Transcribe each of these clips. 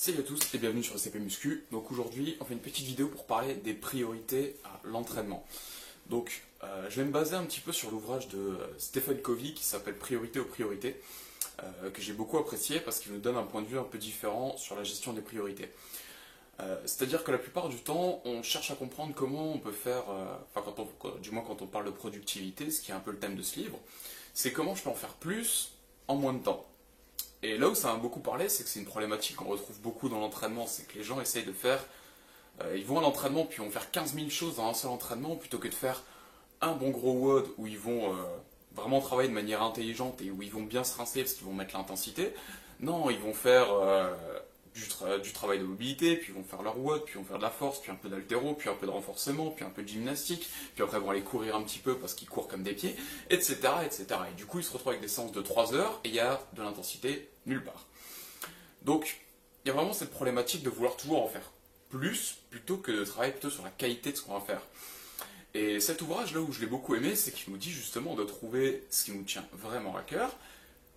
Salut à tous et bienvenue sur CP Muscu. Donc aujourd'hui, on fait une petite vidéo pour parler des priorités à l'entraînement. Donc je vais me baser un petit peu sur l'ouvrage de Stephen Covey qui s'appelle Priorité aux priorités, que j'ai beaucoup apprécié parce qu'il nous donne un point de vue un peu différent sur la gestion des priorités. C'est-à-dire que la plupart du temps, on cherche à comprendre comment on peut faire, du moins quand on parle de productivité, ce qui est un peu le thème de ce livre, c'est comment je peux en faire plus en moins de temps. Et là où ça m'a beaucoup parlé, c'est que c'est une problématique qu'on retrouve beaucoup dans l'entraînement, c'est que les gens essayent de faire, ils vont à l'entraînement puis vont faire 15 000 choses dans un seul entraînement, plutôt que de faire un bon gros WOD où ils vont vraiment travailler de manière intelligente et où ils vont bien se rincer parce qu'ils vont mettre l'intensité. Non, ils vont faire du travail de mobilité, puis ils vont faire leur WOD, puis ils vont faire de la force, puis un peu d'haltéro, puis un peu de renforcement, puis un peu de gymnastique, puis après ils vont aller courir un petit peu parce qu'ils courent comme des pieds, etc., etc. Et du coup, ils se retrouvent avec des séances de 3 heures et il y a de l'intensité nulle part. Donc, il y a vraiment cette problématique de vouloir toujours en faire plus, plutôt que de travailler plutôt sur la qualité de ce qu'on va faire. Et cet ouvrage, là où je l'ai beaucoup aimé, c'est qu'il nous dit justement de trouver ce qui nous tient vraiment à cœur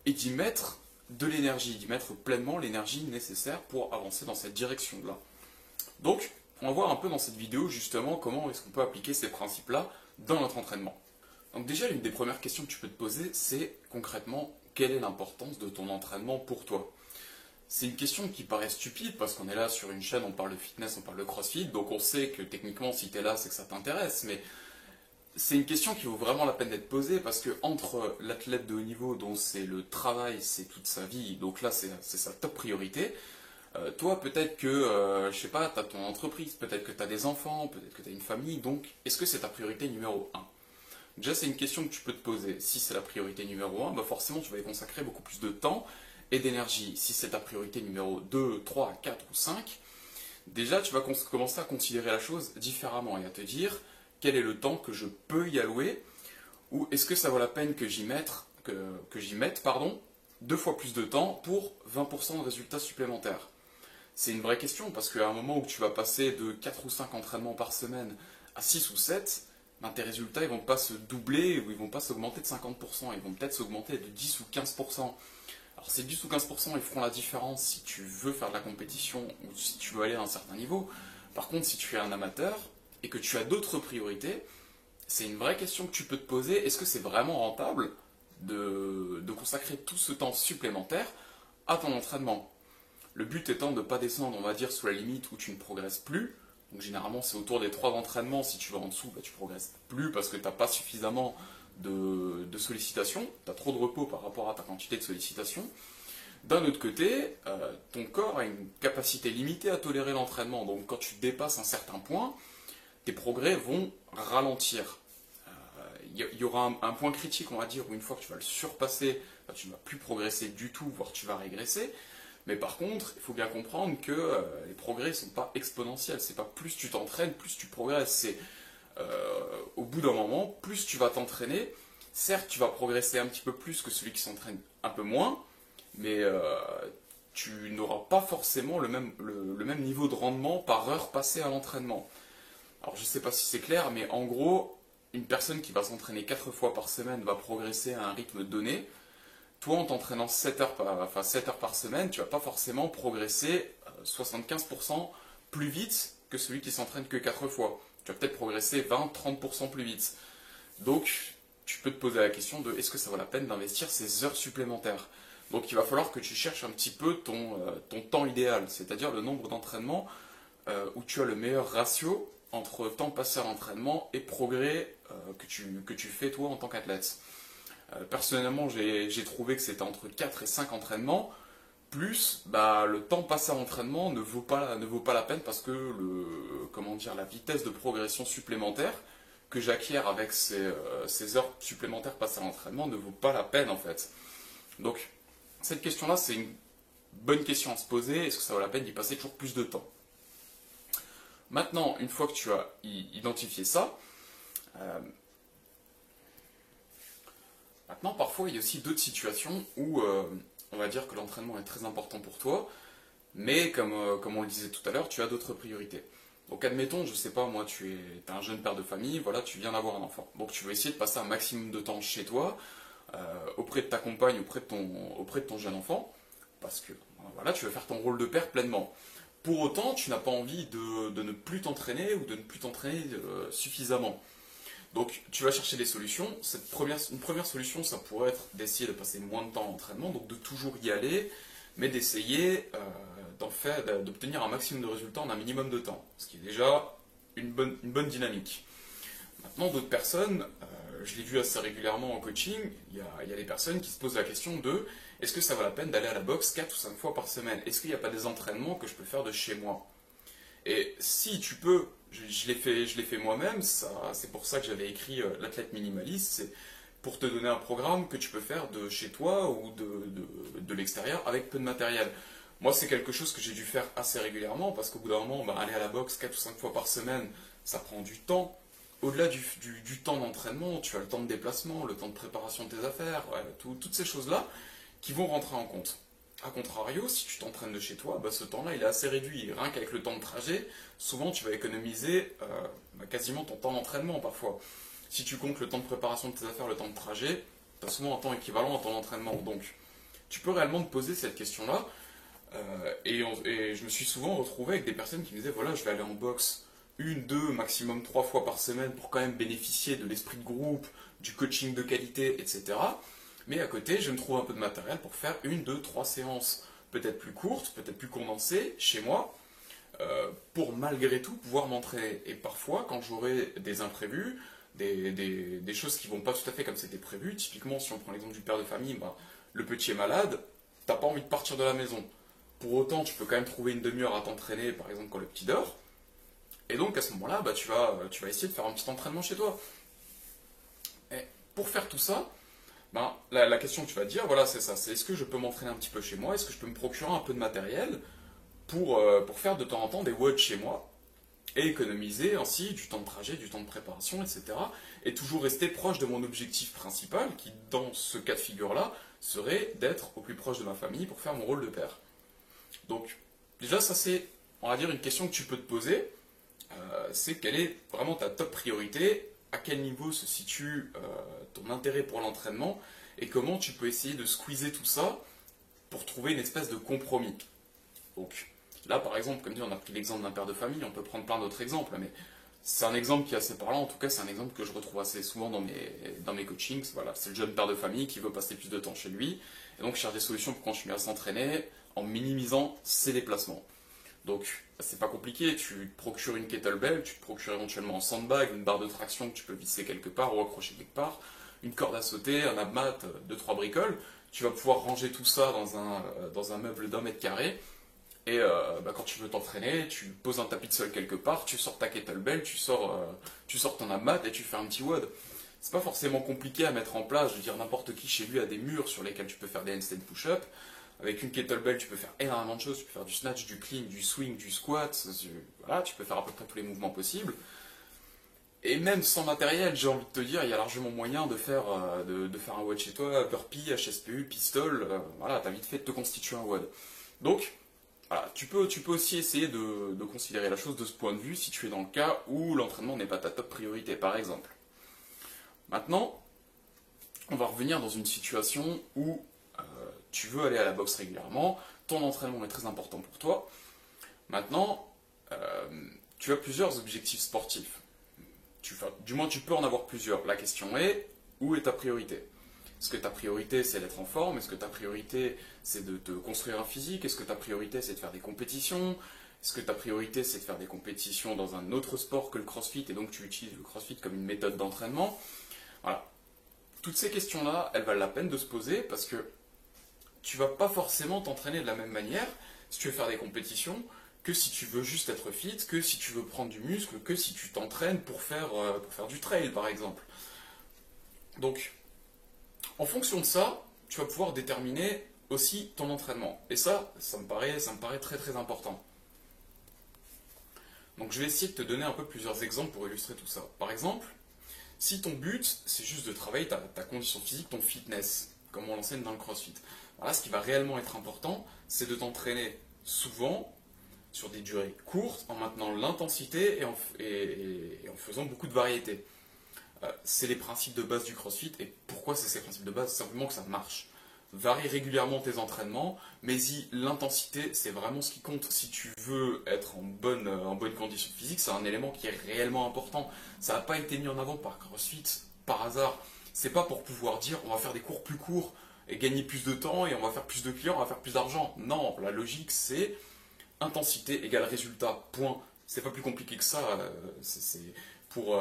et d'y mettre de l'énergie, d'y mettre pleinement l'énergie nécessaire pour avancer dans cette direction-là. Donc, on va voir un peu dans cette vidéo justement comment est-ce qu'on peut appliquer ces principes-là dans notre entraînement. Donc déjà, l'une des premières questions que tu peux te poser, c'est concrètement, quelle est l'importance de ton entraînement pour toi? C'est une question qui paraît stupide parce qu'on est là sur une chaîne, on parle de fitness, on parle de crossfit, donc on sait que techniquement si tu es là c'est que ça t'intéresse, mais c'est une question qui vaut vraiment la peine d'être posée parce que entre l'athlète de haut niveau dont c'est le travail, c'est toute sa vie, donc là c'est sa top priorité, toi peut-être que, je sais pas, tu as ton entreprise, peut-être que tu as des enfants, peut-être que tu as une famille, donc est-ce que c'est ta priorité numéro un? Déjà, c'est une question que tu peux te poser. Si c'est la priorité numéro 1, bah forcément, tu vas y consacrer beaucoup plus de temps et d'énergie. Si c'est ta priorité numéro 2, 3, 4 ou 5, déjà, tu vas commencer à considérer la chose différemment et à te dire quel est le temps que je peux y allouer ou est-ce que ça vaut la peine que j'y mette, deux fois plus de temps pour 20% de résultats supplémentaires. C'est une vraie question parce qu'à un moment où tu vas passer de 4 ou 5 entraînements par semaine à 6 ou 7, ben tes résultats ils vont pas se doubler ou ils vont pas s'augmenter de 50%, ils vont peut-être s'augmenter de 10 ou 15%. Alors ces 10 ou 15% ils feront la différence si tu veux faire de la compétition ou si tu veux aller à un certain niveau. Par contre, si tu es un amateur et que tu as d'autres priorités, c'est une vraie question que tu peux te poser. Est-ce que c'est vraiment rentable de consacrer tout ce temps supplémentaire à ton entraînement? Le but étant de ne pas descendre, on va dire, sous la limite où tu ne progresses plus. Donc généralement c'est autour des 3 entraînements, si tu vas en dessous, bah, tu progresses plus parce que tu n'as pas suffisamment de sollicitations, tu as trop de repos par rapport à ta quantité de sollicitations. D'un autre côté, ton corps a une capacité limitée à tolérer l'entraînement, donc quand tu dépasses un certain point, tes progrès vont ralentir. Il y aura un point critique, on va dire, où une fois que tu vas le surpasser, bah, tu ne vas plus progresser du tout, voire tu vas régresser. Mais par contre, il faut bien comprendre que les progrès ne sont pas exponentiels. C'est pas plus tu t'entraînes, plus tu progresses. C'est au bout d'un moment, plus tu vas t'entraîner. Certes, tu vas progresser un petit peu plus que celui qui s'entraîne un peu moins, mais tu n'auras pas forcément le même niveau de rendement par heure passée à l'entraînement. Alors je ne sais pas si c'est clair, mais en gros, une personne qui va s'entraîner 4 fois par semaine va progresser à un rythme donné. Toi, en t'entraînant 7 heures par semaine, tu ne vas pas forcément progresser 75% plus vite que celui qui s'entraîne que 4 fois. Tu vas peut-être progresser 20-30% plus vite. Donc, tu peux te poser la question de est-ce que ça vaut la peine d'investir ces heures supplémentaires? Donc, il va falloir que tu cherches un petit peu ton temps idéal, c'est-à-dire le nombre d'entraînements où tu as le meilleur ratio entre temps passé à l'entraînement et progrès que tu fais toi en tant qu'athlète. Personnellement, j'ai trouvé que c'était entre 4 et 5 entraînements, plus bah, le temps passé à l'entraînement ne vaut pas la peine parce que la vitesse de progression supplémentaire que j'acquiers avec ces heures supplémentaires passées à l'entraînement ne vaut pas la peine en fait. Donc, cette question-là, c'est une bonne question à se poser. Est-ce que ça vaut la peine d'y passer toujours plus de temps? Maintenant, une fois que tu as identifié ça, maintenant, parfois, il y a aussi d'autres situations où on va dire que l'entraînement est très important pour toi, mais comme on le disait tout à l'heure, tu as d'autres priorités. Donc admettons, je sais pas, moi, tu es un jeune père de famille, voilà, tu viens d'avoir un enfant. Donc tu vas essayer de passer un maximum de temps chez toi, auprès de ta compagne, auprès de ton jeune enfant. parce que voilà, tu veux faire ton rôle de père pleinement. Pour autant, tu n'as pas envie de ne plus t'entraîner ou de ne plus t'entraîner suffisamment. Donc, tu vas chercher des solutions. Une première solution, ça pourrait être d'essayer de passer moins de temps à l'entraînement, donc de toujours y aller, mais d'essayer d'obtenir un maximum de résultats en un minimum de temps, ce qui est déjà une bonne dynamique. Maintenant, d'autres personnes, je l'ai vu assez régulièrement en coaching, il y a des personnes qui se posent la question de est-ce que ça vaut la peine d'aller à la boxe 4 ou 5 fois par semaine? Est-ce qu'il n'y a pas des entraînements que je peux faire de chez moi? Et si tu peux, je l'ai fait moi-même, c'est pour ça que j'avais écrit l'athlète minimaliste, c'est pour te donner un programme que tu peux faire de chez toi ou de l'extérieur avec peu de matériel. Moi, c'est quelque chose que j'ai dû faire assez régulièrement parce qu'au bout d'un moment, aller à la boxe 4 ou 5 fois par semaine, ça prend du temps. Au-delà du temps d'entraînement, tu as le temps de déplacement, le temps de préparation de tes affaires, ouais, toutes ces choses-là qui vont rentrer en compte. A contrario, si tu t'entraînes de chez toi, ce temps-là il est assez réduit. Rien qu'avec le temps de trajet, souvent tu vas économiser quasiment ton temps d'entraînement parfois. Si tu comptes le temps de préparation de tes affaires, le temps de trajet, tu as souvent un temps équivalent à ton entraînement. Donc tu peux réellement te poser cette question-là. Et je me suis souvent retrouvé avec des personnes qui me disaient voilà, je vais aller en boxe 1, 2, maximum 3 fois par semaine pour quand même bénéficier de l'esprit de groupe, du coaching de qualité, etc. Mais à côté, je me trouve un peu de matériel pour faire 1, 2, 3 séances, peut-être plus courtes, peut-être plus condensées, chez moi, pour malgré tout pouvoir m'entraîner. Et parfois, quand j'aurai des imprévus, des choses qui vont pas tout à fait comme c'était prévu, typiquement si on prend l'exemple du père de famille, le petit est malade, t'as pas envie de partir de la maison. Pour autant, tu peux quand même trouver une demi-heure à t'entraîner, par exemple quand le petit dort. Et donc à ce moment-là, tu vas essayer de faire un petit entraînement chez toi. Et pour faire tout ça, la question que tu vas te dire, voilà, c'est ça, c'est est-ce que je peux m'entraîner un petit peu chez moi, est-ce que je peux me procurer un peu de matériel pour faire de temps en temps des WOD chez moi, et économiser ainsi du temps de trajet, du temps de préparation, etc. Et toujours rester proche de mon objectif principal, qui dans ce cas de figure-là, serait d'être au plus proche de ma famille pour faire mon rôle de père. Donc, déjà, ça c'est, on va dire, une question que tu peux te poser, c'est quelle est vraiment ta top priorité, à quel niveau se situe ton intérêt pour l'entraînement, et comment tu peux essayer de squeezer tout ça pour trouver une espèce de compromis. Donc, là, par exemple, comme dit, on a pris l'exemple d'un père de famille, on peut prendre plein d'autres exemples, mais c'est un exemple qui est assez parlant, en tout cas, c'est un exemple que je retrouve assez souvent dans mes coachings. Voilà, c'est le jeune père de famille qui veut passer plus de temps chez lui, et donc cherche des solutions pour continuer à s'entraîner en minimisant ses déplacements. Donc, c'est pas compliqué, tu te procures une kettlebell, tu te procures éventuellement un sandbag, une barre de traction que tu peux visser quelque part ou accrocher quelque part, une corde à sauter, un abmat, 2-3 bricoles. Tu vas pouvoir ranger tout ça dans un meuble d'1 m². Et quand tu veux t'entraîner, tu poses un tapis de sol quelque part, tu sors ta kettlebell, tu sors ton abmat et tu fais un petit WOD. C'est pas forcément compliqué à mettre en place, je veux dire, n'importe qui chez lui a des murs sur lesquels tu peux faire des handstand push-up. Avec une kettlebell, tu peux faire énormément de choses, tu peux faire du snatch, du clean, du swing, du squat, voilà, tu peux faire à peu près tous les mouvements possibles. Et même sans matériel, j'ai envie de te dire, il y a largement moyen de faire un WOD chez toi, burpee, HSPU, pistol, voilà, t'as vite fait de te constituer un WOD. Donc, voilà, tu peux aussi essayer de considérer la chose de ce point de vue si tu es dans le cas où l'entraînement n'est pas ta top priorité, par exemple. Maintenant, on va revenir dans une situation où tu veux aller à la boxe régulièrement, ton entraînement est très important pour toi. Maintenant, tu as plusieurs objectifs sportifs. Du moins, tu peux en avoir plusieurs. La question est, où est ta priorité? Est-ce que ta priorité, c'est d'être en forme? Est-ce que ta priorité, c'est de te construire un physique? Est-ce que ta priorité, c'est de faire des compétitions? Est-ce que ta priorité, c'est de faire des compétitions dans un autre sport que le CrossFit et donc tu utilises le CrossFit comme une méthode d'entraînement? Voilà. Toutes ces questions-là, elles valent la peine de se poser parce que tu vas pas forcément t'entraîner de la même manière si tu veux faire des compétitions que si tu veux juste être fit, que si tu veux prendre du muscle, que si tu t'entraînes pour faire du trail par exemple. Donc, en fonction de ça, tu vas pouvoir déterminer aussi ton entraînement. Et ça me paraît très très important. Donc je vais essayer de te donner un peu plusieurs exemples pour illustrer tout ça. Par exemple, si ton but c'est juste de travailler ta condition physique, ton fitness, comme on l'enseigne dans le CrossFit, voilà, ce qui va réellement être important, c'est de t'entraîner souvent, sur des durées courtes, en maintenant l'intensité et en faisant beaucoup de variété. C'est les principes de base du CrossFit, et pourquoi c'est ces principes de base? Simplement que ça marche. varie régulièrement tes entraînements, mais l'intensité, c'est vraiment ce qui compte. Si tu veux être en bonne condition physique, c'est un élément qui est réellement important. Ça n'a pas été mis en avant par CrossFit par hasard. C'est pas pour pouvoir dire on va faire des cours plus courts et gagner plus de temps et on va faire plus de clients, on va faire plus d'argent. Non, la logique c'est intensité égale résultat, point. C'est pas plus compliqué que ça. C'est pour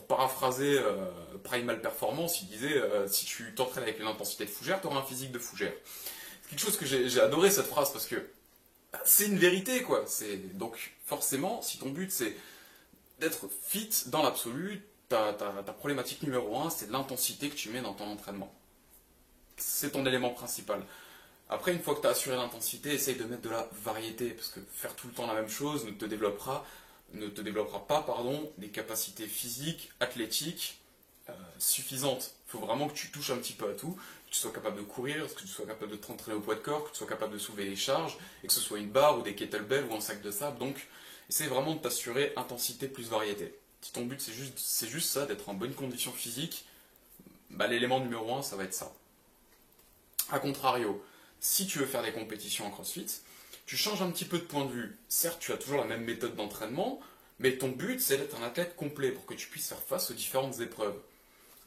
paraphraser Primal Performance, il disait si tu t'entraînes avec une intensité de fougère, tu auras un physique de fougère. C'est quelque chose que j'ai adoré cette phrase parce que c'est une vérité quoi. Donc forcément, si ton but c'est d'être fit dans l'absolu, ta problématique numéro un, c'est l'intensité que tu mets dans ton entraînement. C'est ton élément principal. Après, une fois que tu as assuré l'intensité, essaye de mettre de la variété, parce que faire tout le temps la même chose ne te développera pas des capacités physiques, athlétiques suffisantes. Il faut vraiment que tu touches un petit peu à tout, que tu sois capable de courir, que tu sois capable de t'entraîner au poids de corps, que tu sois capable de soulever des charges, et que ce soit une barre ou des kettlebells ou un sac de sable. Donc, essaye vraiment de t'assurer intensité plus variété. Si ton but c'est juste ça, d'être en bonne condition physique, bah, l'élément numéro un, ça va être ça. A contrario, si tu veux faire des compétitions en CrossFit, tu changes un petit peu de point de vue. Certes, tu as toujours la même méthode d'entraînement, mais ton but, c'est d'être un athlète complet pour que tu puisses faire face aux différentes épreuves.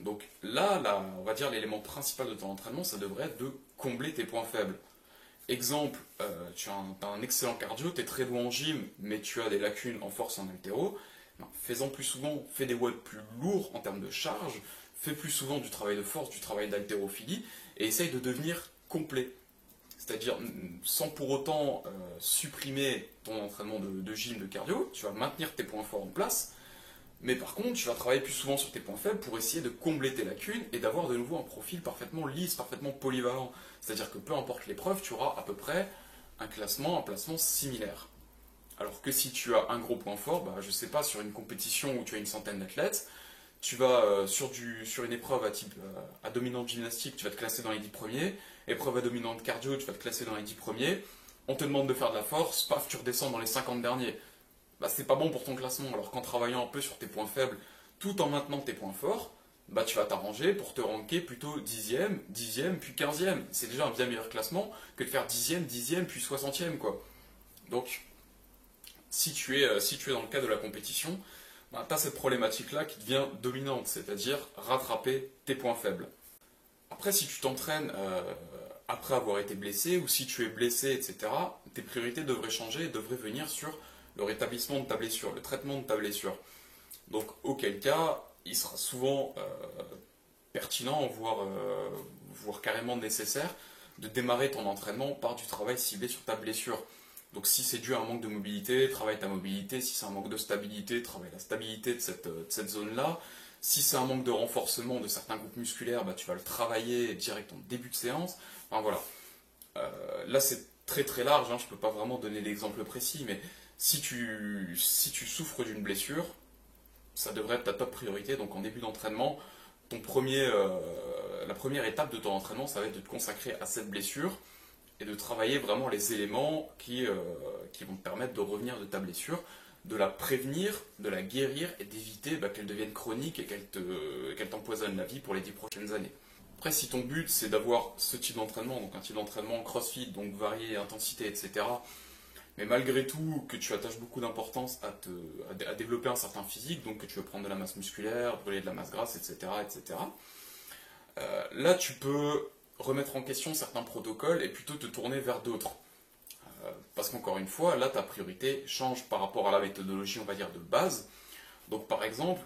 Donc là, on va dire l'élément principal de ton entraînement, ça devrait être de combler tes points faibles. Exemple, tu as un excellent cardio, tu es très doué en gym, mais tu as des lacunes en force en haltéro. Fais-en plus souvent, fais des watts plus lourds en termes de charge, fais plus souvent du travail de force, du travail d'haltérophilie, et essaye de devenir complet. C'est-à-dire sans pour autant supprimer ton entraînement de gym, de cardio, tu vas maintenir tes points forts en place, mais par contre tu vas travailler plus souvent sur tes points faibles pour essayer de combler tes lacunes et d'avoir de nouveau un profil parfaitement lisse, parfaitement polyvalent. C'est-à-dire que peu importe l'épreuve, tu auras à peu près un placement similaire. Alors que si tu as un gros point fort, bah, je sais pas, sur une compétition où tu as une centaine d'athlètes, tu vas sur une épreuve à dominante gymnastique, tu vas te classer dans les 10 premiers, épreuve à dominante cardio, tu vas te classer dans les 10 premiers, on te demande de faire de la force, paf, tu redescends dans les 50 derniers. Bah, c'est pas bon pour ton classement, alors qu'en travaillant un peu sur tes points faibles, tout en maintenant tes points forts, bah, tu vas t'arranger pour te ranker plutôt 10e, 10e, puis 15e. C'est déjà un bien meilleur classement que de faire 10e, 10e, puis 60e, quoi. Donc, si tu es dans le cas de la compétition, bah, tu as cette problématique-là qui devient dominante, c'est-à-dire rattraper tes points faibles. Après, si tu t'entraînes après avoir été blessé, ou si tu es blessé, etc., tes priorités devraient changer et devraient venir sur le rétablissement de ta blessure, le traitement de ta blessure. Donc, auquel cas, il sera souvent pertinent, voire carrément nécessaire, de démarrer ton entraînement par du travail ciblé sur ta blessure. Donc si c'est dû à un manque de mobilité, travaille ta mobilité. Si c'est un manque de stabilité, travaille la stabilité de cette zone-là. Si c'est un manque de renforcement de certains groupes musculaires, bah, tu vas le travailler direct en début de séance. Enfin voilà. Là c'est très très large, hein, je ne peux pas vraiment donner d'exemple précis, mais si tu souffres d'une blessure, ça devrait être ta top priorité. Donc en début d'entraînement, la première étape de ton entraînement, ça va être de te consacrer à cette blessure et de travailler vraiment les éléments qui vont te permettre de revenir de ta blessure, de la prévenir, de la guérir et d'éviter qu'elle devienne chronique et qu'elle t'empoisonne la vie pour les 10 prochaines années. Après, si ton but c'est d'avoir ce type d'entraînement, donc un type d'entraînement crossfit, donc varié, intensité, etc., mais malgré tout que tu attaches beaucoup d'importance à développer un certain physique, donc que tu veux prendre de la masse musculaire, brûler de la masse grasse, etc., là tu peux remettre en question certains protocoles et plutôt te tourner vers d'autres. Parce qu'encore une fois, là ta priorité change par rapport à la méthodologie, on va dire, de base. Donc par exemple,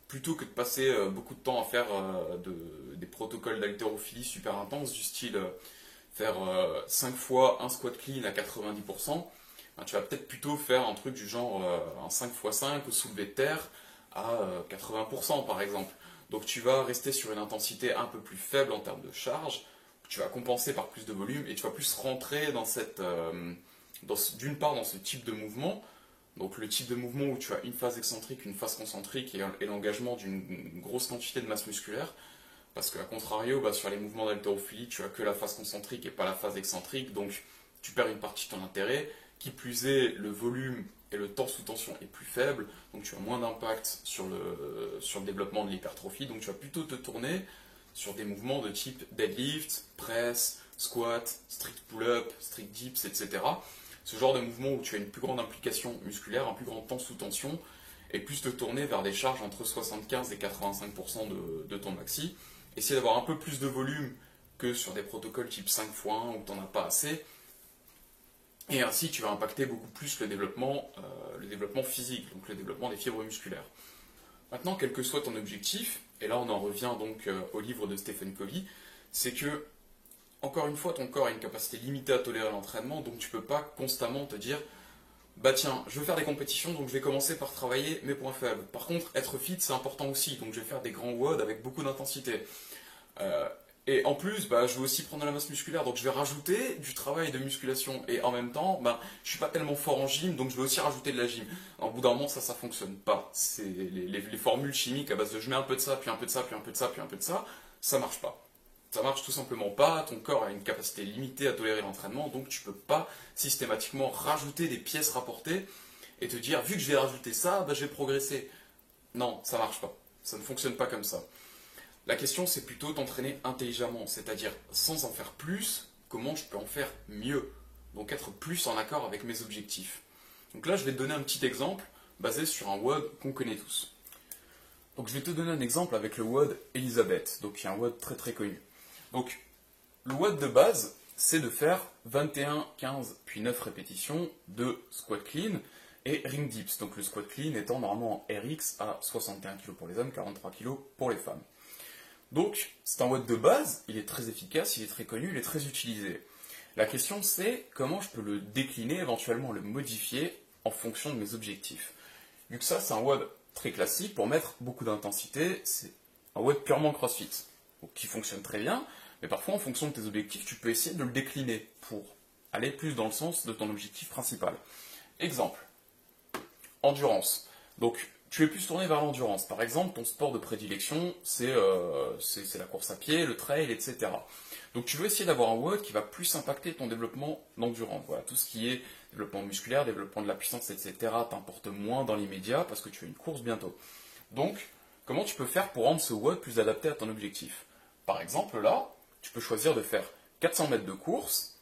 plutôt que de passer beaucoup de temps à faire des protocoles d'haltérophilie super intenses, du style faire 5 fois un squat clean à 90%, ben, tu vas peut-être plutôt faire un truc du genre un 5x5 au soulevé de terre à 80% par exemple. Donc tu vas rester sur une intensité un peu plus faible en termes de charge, tu vas compenser par plus de volume et tu vas plus rentrer d'une part dans ce type de mouvement, donc le type de mouvement où tu as une phase excentrique, une phase concentrique et l'engagement d'une grosse quantité de masse musculaire, parce qu'à contrario, sur les mouvements d'haltérophilie, tu as que la phase concentrique et pas la phase excentrique, donc tu perds une partie de ton intérêt, qui plus est, le volume et le temps sous tension est plus faible, donc tu as moins d'impact sur le développement de l'hypertrophie, donc tu vas plutôt te tourner sur des mouvements de type deadlift, press, squat, strict pull-up, strict dips, etc. Ce genre de mouvement où tu as une plus grande implication musculaire, un plus grand temps sous tension, et plus te tourner vers des charges entre 75 et 85% de ton maxi. Essayer d'avoir un peu plus de volume que sur des protocoles type 5x1 où tu n'en as pas assez. Et ainsi, tu vas impacter beaucoup plus le développement physique, donc le développement des fibres musculaires. Maintenant, quel que soit ton objectif, et là on en revient donc au livre de Stephen Covey, c'est que, encore une fois, ton corps a une capacité limitée à tolérer l'entraînement, donc tu ne peux pas constamment te dire bah tiens, je veux faire des compétitions, donc je vais commencer par travailler mes points faibles. Par contre, être fit, c'est important aussi, donc je vais faire des grands WOD avec beaucoup d'intensité. Et en plus, bah, je veux aussi prendre de la masse musculaire, donc je vais rajouter du travail de musculation. Et en même temps, bah, je suis pas tellement fort en gym, donc je vais aussi rajouter de la gym. Au bout d'un moment, ça fonctionne pas. C'est les formules chimiques à base de je mets un peu de ça, puis un peu de ça, puis un peu de ça, puis un peu de ça, ça marche pas. Ça marche tout simplement pas, ton corps a une capacité limitée à tolérer l'entraînement, donc tu peux pas systématiquement rajouter des pièces rapportées et te dire, vu que je vais rajouter ça, bah, je vais progresser. Non, ça marche pas. Ça ne fonctionne pas comme ça. La question, c'est plutôt d'entraîner intelligemment, c'est-à-dire sans en faire plus, comment je peux en faire mieux. Donc être plus en accord avec mes objectifs. Donc là, je vais te donner un petit exemple basé sur un WOD qu'on connaît tous. Donc je vais te donner un exemple avec le WOD Elisabeth, donc qui est un WOD très très connu. Donc le WOD de base, c'est de faire 21, 15, puis 9 répétitions de squat clean et ring dips. Donc le squat clean étant normalement en RX à 61 kg pour les hommes, 43 kg pour les femmes. Donc, c'est un WOD de base, il est très efficace, il est très connu, il est très utilisé. La question c'est comment je peux le décliner, éventuellement le modifier en fonction de mes objectifs. Vu que ça, c'est un WOD très classique pour mettre beaucoup d'intensité, c'est un WOD purement CrossFit, donc, qui fonctionne très bien, mais parfois en fonction de tes objectifs, tu peux essayer de le décliner pour aller plus dans le sens de ton objectif principal. Exemple, endurance. Donc, tu es plus tourné vers l'endurance. Par exemple, ton sport de prédilection, c'est la course à pied, le trail, etc. Donc tu veux essayer d'avoir un WOD qui va plus impacter ton développement d'endurance. Voilà, tout ce qui est développement musculaire, développement de la puissance, etc. t'importe moins dans l'immédiat parce que tu as une course bientôt. Donc, comment tu peux faire pour rendre ce WOD plus adapté à ton objectif? Par exemple, là, tu peux choisir de faire 400 mètres de course,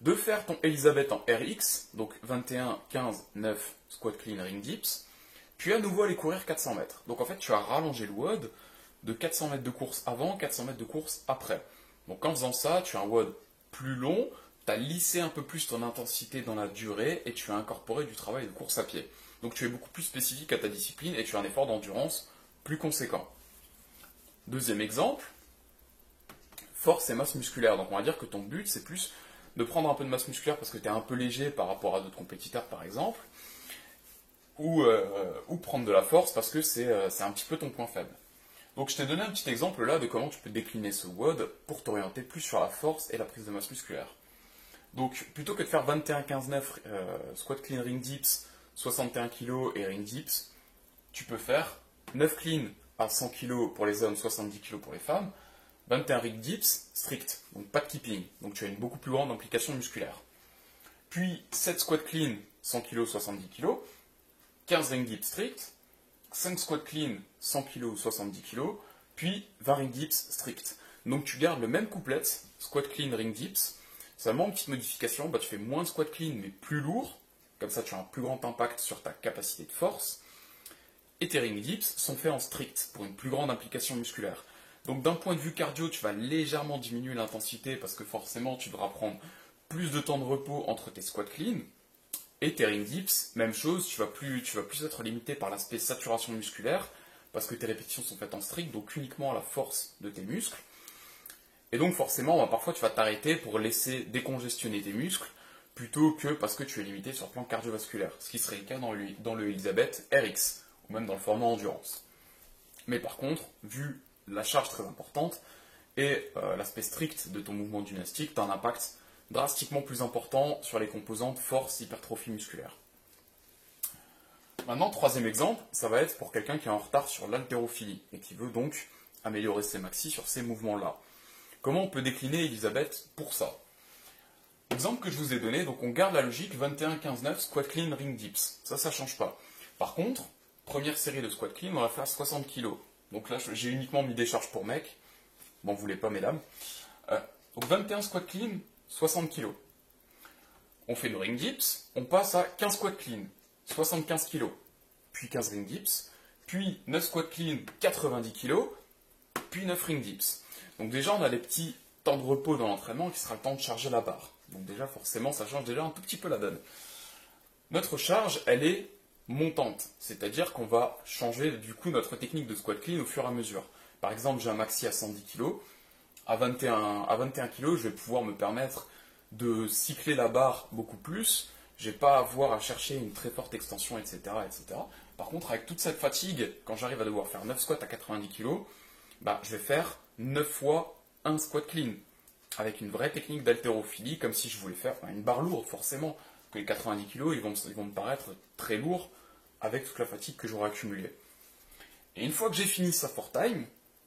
de faire ton Elisabeth en RX, donc 21, 15, 9, squat clean, ring dips, puis à nouveau aller courir 400 mètres. Donc en fait, tu as rallongé le WOD de 400 mètres de course avant, 400 mètres de course après. Donc en faisant ça, tu as un WOD plus long, tu as lissé un peu plus ton intensité dans la durée et tu as incorporé du travail de course à pied. Donc tu es beaucoup plus spécifique à ta discipline et tu as un effort d'endurance plus conséquent. Deuxième exemple, force et masse musculaire. Donc on va dire que ton but, c'est plus de prendre un peu de masse musculaire parce que tu es un peu léger par rapport à d'autres compétiteurs par exemple, ou prendre de la force parce que c'est un petit peu ton point faible. Donc je t'ai donné un petit exemple là de comment tu peux décliner ce WOD pour t'orienter plus sur la force et la prise de masse musculaire. Donc plutôt que de faire 21, 15, 9 squat clean ring dips, 61 kg et ring dips, tu peux faire 9 clean à 100 kg pour les hommes, 70 kg pour les femmes, 21 ring dips strict, donc pas de keeping, donc tu as une beaucoup plus grande implication musculaire. Puis 7 squat clean, 100 kg, 70 kg, 15 ring dips strict, 5 squat clean, 100 kg, 70 kg, puis 20 ring dips strict. Donc tu gardes le même couplet, squat clean, ring dips, seulement une petite modification, bah, tu fais moins de squat clean mais plus lourd, comme ça tu as un plus grand impact sur ta capacité de force, et tes ring dips sont faits en strict pour une plus grande implication musculaire. Donc d'un point de vue cardio, tu vas légèrement diminuer l'intensité parce que forcément tu devras prendre plus de temps de repos entre tes squat clean. Et tes ring dips, même chose, tu vas plus être limité par l'aspect saturation musculaire parce que tes répétitions sont faites en strict, donc uniquement à la force de tes muscles. Et donc forcément, bah, parfois tu vas t'arrêter pour laisser décongestionner tes muscles plutôt que parce que tu es limité sur le plan cardiovasculaire, ce qui serait le cas dans le Elisabeth RX ou même dans le format endurance. Mais par contre, vu la charge très importante et l'aspect strict de ton mouvement gymnastique, tu as un impact drastiquement plus important sur les composantes force, hypertrophie musculaire. Maintenant, troisième exemple, ça va être pour quelqu'un qui est en retard sur l'haltérophilie et qui veut donc améliorer ses maxis sur ces mouvements-là. Comment on peut décliner Elisabeth pour ça? L'exemple que je vous ai donné, donc on garde la logique 21, 15, 9, squat clean, ring dips. Ça change pas. Par contre, première série de squat clean, on va faire 60 kg. Donc là, j'ai uniquement mis des charges pour mecs. M'en voulez pas, mesdames. Donc 21 squats clean, 60 kg. On fait le ring dips, on passe à 15 squats clean, 75 kg. Puis 15 ring dips, puis 9 squats clean, 90 kg, puis 9 ring dips. Donc déjà, on a les petits temps de repos dans l'entraînement qui sera le temps de charger la barre. Donc déjà, forcément, ça change déjà un tout petit peu la donne. Notre charge, elle est montante, c'est-à-dire qu'on va changer du coup notre technique de squat clean au fur et à mesure. Par exemple, j'ai un maxi à 110 kg, à 21 kg, je vais pouvoir me permettre de cycler la barre beaucoup plus, je n'ai pas à avoir à chercher une très forte extension, etc., etc. Par contre, avec toute cette fatigue, quand j'arrive à devoir faire 9 squats à 90 kg, bah, je vais faire 9 fois un squat clean, avec une vraie technique d'haltérophilie, comme si je voulais faire une barre lourde, forcément, que les 90 kg, ils vont me paraître très lourds avec toute la fatigue que j'aurai accumulée. Et une fois que j'ai fini ça for time,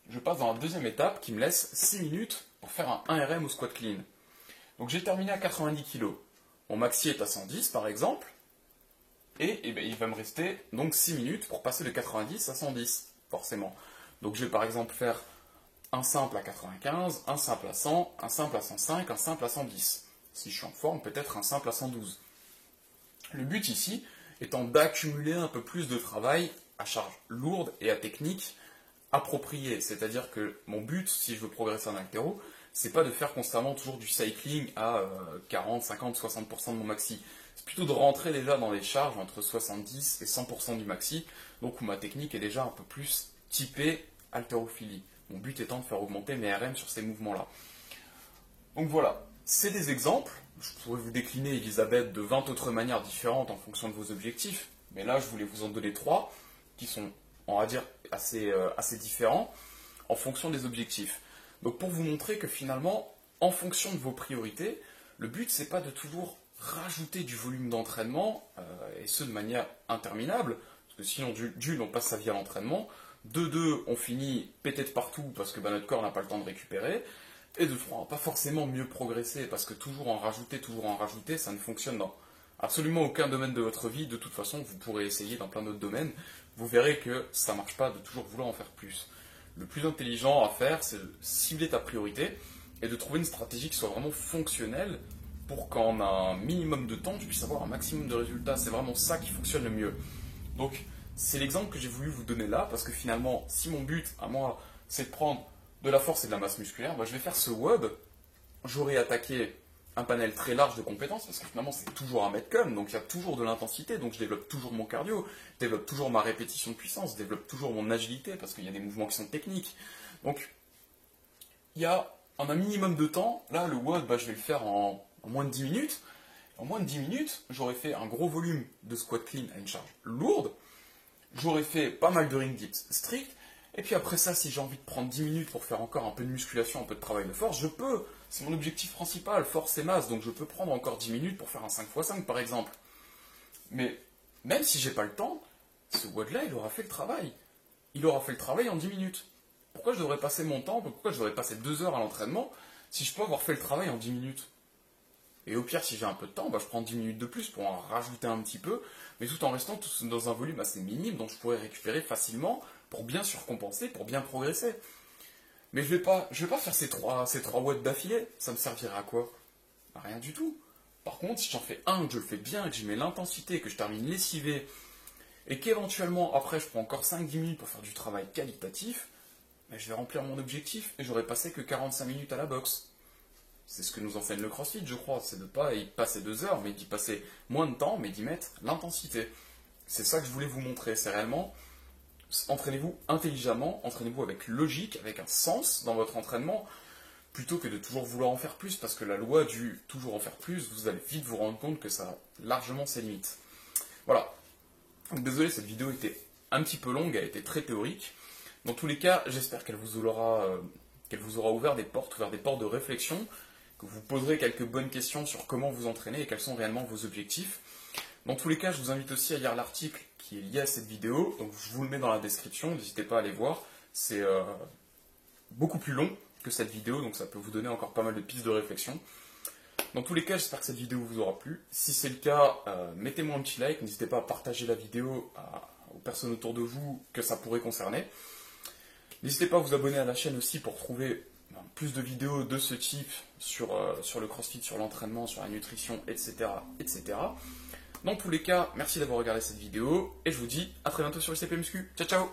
je passe dans la deuxième étape qui me laisse 6 minutes pour faire un 1RM au squat clean. Donc j'ai terminé à 90 kg. Mon maxi est à 110 par exemple, et ben, il va me rester donc 6 minutes pour passer de 90 à 110, forcément. Donc je vais par exemple faire un simple à 95, un simple à 100, un simple à 105, un simple à 110. Si je suis en forme, peut-être un simple à 112. Le but ici étant d'accumuler un peu plus de travail à charge lourde et à technique appropriée. C'est-à-dire que mon but, si je veux progresser en haltéro, c'est pas de faire constamment toujours du cycling à 40, 50, 60% de mon maxi. C'est plutôt de rentrer déjà dans les charges entre 70 et 100% du maxi, donc où ma technique est déjà un peu plus typée haltérophilie. Mon but étant de faire augmenter mes RM sur ces mouvements-là. Donc voilà, c'est des exemples. Je pourrais vous décliner, Elisabeth, de 20 autres manières différentes en fonction de vos objectifs. Mais là, je voulais vous en donner 3 qui sont, on va dire, assez différents en fonction des objectifs. Donc pour vous montrer que finalement, en fonction de vos priorités, le but, c'est pas de toujours rajouter du volume d'entraînement, et ce de manière interminable, parce que sinon, d'une, on passe sa vie à l'entraînement, de deux, on finit pété de partout parce que notre corps n'a pas le temps de récupérer, et de trois, on va pas forcément mieux progresser, parce que toujours en rajouter, ça ne fonctionne dans absolument aucun domaine de votre vie. De toute façon, vous pourrez essayer dans plein d'autres domaines, vous verrez que ça ne marche pas de toujours vouloir en faire plus. Le plus intelligent à faire, c'est de cibler ta priorité et de trouver une stratégie qui soit vraiment fonctionnelle pour qu'en un minimum de temps, tu puisses avoir un maximum de résultats. C'est vraiment ça qui fonctionne le mieux. Donc, c'est l'exemple que j'ai voulu vous donner là, parce que finalement, si mon but, à moi, c'est de prendre de la force et de la masse musculaire, je vais faire ce web, j'aurai attaqué un panel très large de compétences, parce que finalement c'est toujours un metcon, donc il y a toujours de l'intensité, donc je développe toujours mon cardio, je développe toujours ma répétition de puissance, je développe toujours mon agilité, parce qu'il y a des mouvements qui sont techniques. Donc, il y a en un minimum de temps, là le WOD, je vais le faire en moins de 10 minutes. En moins de 10 minutes, j'aurais fait un gros volume de squat clean à une charge lourde, j'aurais fait pas mal de ring dips strict, et puis après ça, si j'ai envie de prendre 10 minutes pour faire encore un peu de musculation, un peu de travail de force, je peux. C'est mon objectif principal, force et masse, donc je peux prendre encore 10 minutes pour faire un 5x5 par exemple. Mais même si j'ai pas le temps, ce WOD-là, il aura fait le travail. Il aura fait le travail en 10 minutes. Pourquoi je devrais passer mon temps, pourquoi je devrais passer 2 heures à l'entraînement si je peux avoir fait le travail en 10 minutes? Et au pire, si j'ai un peu de temps, je prends 10 minutes de plus pour en rajouter un petit peu, mais tout en restant dans un volume assez minime, dont je pourrais récupérer facilement pour bien surcompenser, pour bien progresser. Mais je vais pas faire ces trois watts d'affilée, ça me servira à quoi? Rien du tout. Par contre, si j'en fais un, que je le fais bien, que j'y mets l'intensité, que je termine lessivé, et qu'éventuellement, après, je prends encore 5-10 minutes pour faire du travail qualitatif, je vais remplir mon objectif, et j'aurai passé que 45 minutes à la boxe. C'est ce que nous enseigne le CrossFit, je crois. C'est de ne pas y passer 2 heures, mais d'y passer moins de temps, mais d'y mettre l'intensité. C'est ça que je voulais vous montrer. C'est réellement, entraînez-vous intelligemment, entraînez-vous avec logique, avec un sens dans votre entraînement, plutôt que de toujours vouloir en faire plus, parce que la loi du toujours en faire plus, vous allez vite vous rendre compte que ça a largement ses limites. Voilà. Donc, désolé, cette vidéo était un petit peu longue, elle était très théorique. Dans tous les cas, j'espère qu'elle vous aura ouvert des portes de réflexion, que vous poserez quelques bonnes questions sur comment vous entraîner et quels sont réellement vos objectifs. Dans tous les cas, je vous invite aussi à lire l'article qui est lié à cette vidéo, donc je vous le mets dans la description, n'hésitez pas à aller voir. C'est beaucoup plus long que cette vidéo, donc ça peut vous donner encore pas mal de pistes de réflexion. Dans tous les cas, j'espère que cette vidéo vous aura plu. Si c'est le cas, mettez-moi un petit like, n'hésitez pas à partager la vidéo aux personnes autour de vous que ça pourrait concerner. N'hésitez pas à vous abonner à la chaîne aussi pour trouver plus de vidéos de ce type sur le CrossFit, sur l'entraînement, sur la nutrition, etc., etc. Dans tous les cas, merci d'avoir regardé cette vidéo et je vous dis à très bientôt sur le CP Muscu. Ciao ciao.